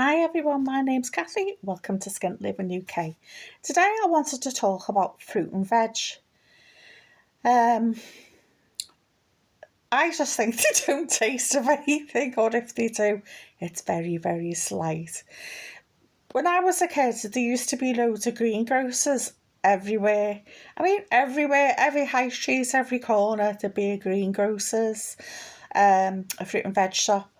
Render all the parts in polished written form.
Hi everyone, my name's Kathy. Welcome to Skint Living UK. Today I wanted to talk about fruit and veg. I just think they don't taste of anything, or if they do, it's very, very slight. When I was a kid, there used to be loads of greengrocers everywhere. Everywhere, every high street, every corner, there'd be a greengrocers, a fruit and veg shop.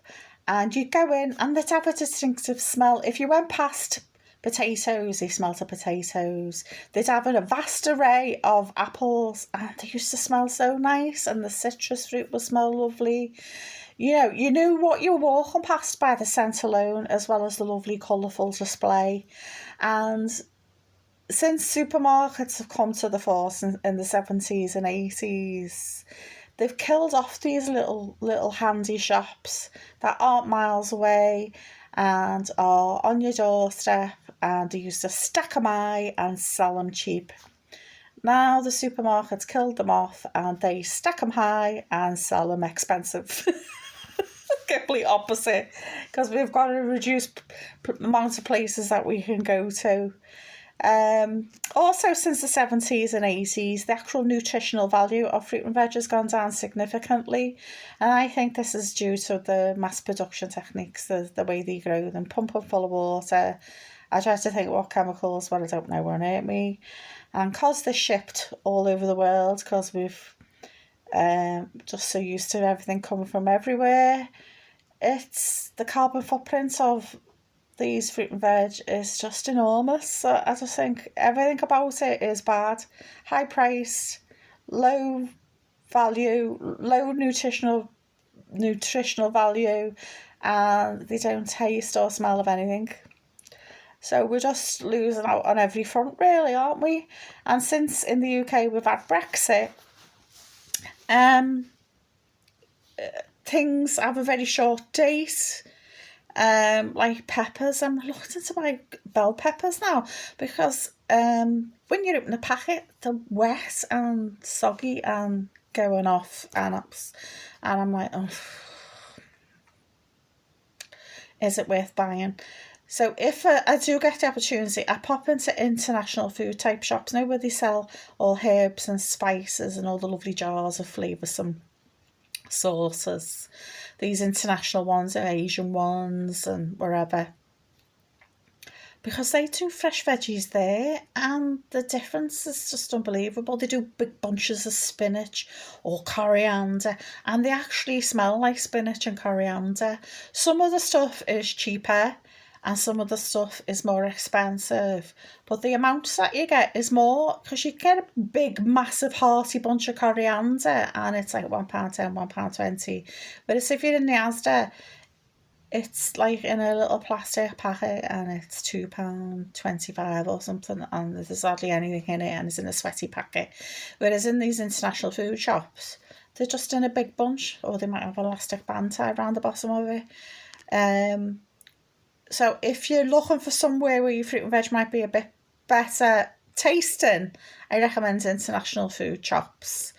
And you'd go in and they'd have a distinctive smell. If you went past potatoes, they smelt of potatoes. They'd have a vast array of apples and they used to smell so nice, and the citrus fruit would smell lovely. You knew what you were walking past by the scent alone, as well as the lovely colourful display. And since supermarkets have come to the force in the 70s and 80s, they've killed off these little handy shops that aren't miles away and are on your doorstep, and they used to stack them high and sell them cheap. Now the supermarkets killed them off and they stack them high and sell them expensive. Complete opposite, because we've got a reduced amount of places that we can go to. Also, since the 70s and 80s, the actual nutritional value of fruit and veg has gone down significantly, and I think this is due to the mass production techniques, the way they grow them, pump them full of water. I try to think what chemicals, but I don't know, won't hurt me. And because they're shipped all over the world, because we've just so used to everything coming from everywhere, it's the carbon footprint of these fruit and veg is just enormous. So I just think everything about it is bad. High priced, low value, low nutritional value, and they don't taste or smell of anything. So we're just losing out on every front, really, aren't we? And since in the UK we've had Brexit, things have a very short date. Like peppers, I'm reluctant to buy bell peppers now because when you open the packet, they're wet and soggy and going off, and I'm like, oh, is it worth buying? So if I do get the opportunity, I pop into international food type shops now where they sell all herbs and spices and all the lovely jars of flavoursome sauces. These international ones are Asian ones and wherever, because they do fresh veggies there and the difference is just unbelievable. They do big bunches of spinach or coriander and they actually smell like spinach and coriander. Some of the stuff is cheaper and some of the stuff is more expensive, but the amounts that you get is more, because you get a big massive hearty bunch of coriander and it's like £1.10, £1.20, whereas if you're in the Asda, it's like in a little plastic packet and it's £2.25 or something, and there's hardly anything in it and it's in a sweaty packet, whereas in these international food shops they're just in a big bunch, or they might have an elastic band tied around the bottom of it. So if you're looking for somewhere where your fruit and veg might be a bit better tasting, I recommend international food shops.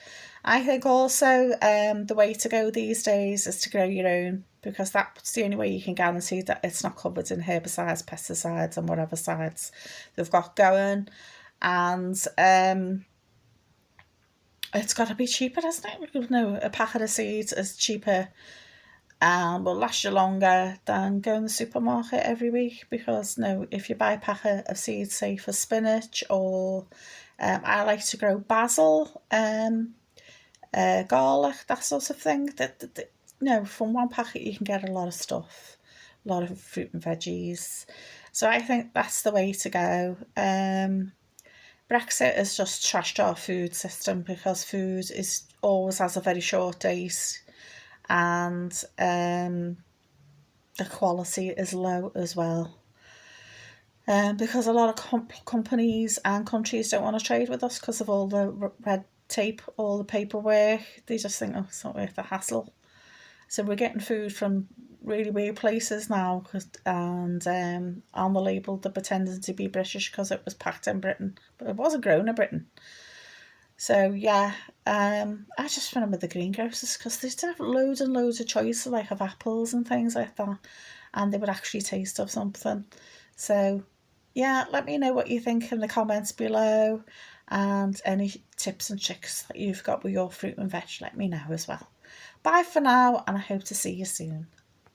I think also the way to go these days is to grow your own, because that's the only way you can guarantee that it's not covered in herbicides, pesticides and whatever sides they've got going. And it's got to be cheaper, hasn't it? No, a packet of seeds is cheaper and will last you longer than going to the supermarket every week, because if you buy a packet of seeds, say for spinach, or I like to grow basil, garlic, that sort of thing, from one packet you can get a lot of stuff, a lot of fruit and veggies. So I think that's the way to go. Brexit has just trashed our food system, because food always has a very short date, and the quality is low as well, because a lot of companies and countries don't want to trade with us because of all the red tape, all the paperwork. They just think, it's not worth the hassle. So we're getting food from really weird places now, and on the label they're pretending to be British because it was packed in Britain, but it wasn't grown in Britain. So yeah, I just remember the greengrocers, because they used to have loads and loads of choice, like of apples and things like that. and they would actually taste of something. So yeah, let me know what you think in the comments below, and any tips and tricks that you've got with your fruit and veg, let me know as well. Bye for now, and I hope to see you soon.